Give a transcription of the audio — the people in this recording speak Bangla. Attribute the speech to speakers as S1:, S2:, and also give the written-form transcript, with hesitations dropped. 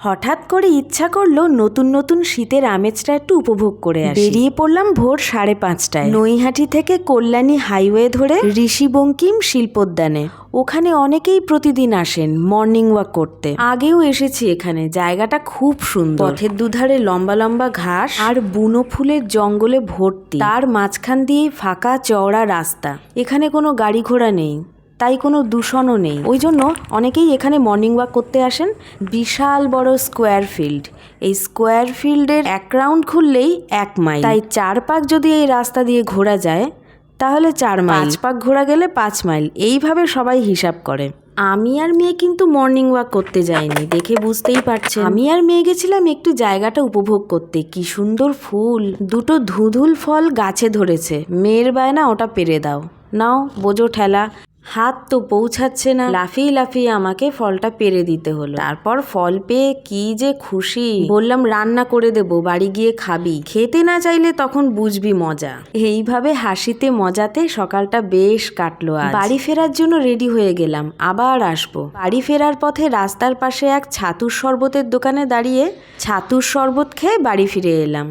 S1: হঠাৎ করে ইচ্ছা করলো নতুন নতুন শীতের আমেজটা একটু উপভোগ করে আসি। বেরিয়ে পড়লাম ভোর 5:30টায় নৈহাটি থেকে কল্যাণী হাইওয়ে ধরে ঋষি বঙ্কিম শিল্পোদ্যানে। ওখানে অনেকেই প্রতিদিন আসেন মর্নিং ওয়াক করতে। আগেও এসেছি এখানে, জায়গাটা খুব সুন্দর। পথের দুধারে লম্বা লম্বা ঘাস আর বুনো ফুলের জঙ্গলে ভর্তি, তার মাঝখান দিয়েই ফাঁকা চওড়া রাস্তা। এখানে কোনো গাড়ি ঘোড়া নেই, তাই কোনো দূষণও নেই। ওই জন্য অনেকেই এখানে মর্নিং ওয়াক করতে আসেন। বিশাল বড় স্কোয়ার ফিল্ড, এই স্কোয়ার ফিল্ডের 1 রাউন্ড ঘুরলেই 1 মাইল। তাই 4 পাক যদি এই রাস্তা দিয়ে ঘোরা যায় তাহলে 4 মাইল, 5 পাক ঘোরা গেলে 5 মাইল, এইভাবে সবাই হিসাব করে। আমি আর মেয়ে কিন্তু মর্নিং ওয়াক করতে যাইনি, দেখে বুঝতেই পারছেন। আমি আর মেয়ে গেছিলাম একটু জায়গাটা উপভোগ করতে। কি সুন্দর ফুল, দুটো ধুধুল ফল গাছে ধরেছে। মেয়ের বায়না ওটা পেরে দাও, নাও বোঝো ঠেলা। হাত তো পৌঁছাচ্ছে না, লাফিয়ে লাফিয়ে আমাকে ফলটা পেরে দিতে হলো। তারপর ফল পেয়ে কি যে খুশি, বললাম রান্না করে দেবো, বাড়ি গিয়ে খাবি। খেতে না চাইলে তখন বুঝবি মজা। এইভাবে হাসিতে মজাতে সকালটা বেশ কাটলো। আজ বাড়ি ফেরার জন্য রেডি হয়ে গেলাম, আবার আসবো। বাড়ি ফেরার পথে রাস্তার পাশে এক ছাতুর শরবতের দোকানে দাঁড়িয়ে ছাতুর শরবত খেয়ে বাড়ি ফিরে এলাম।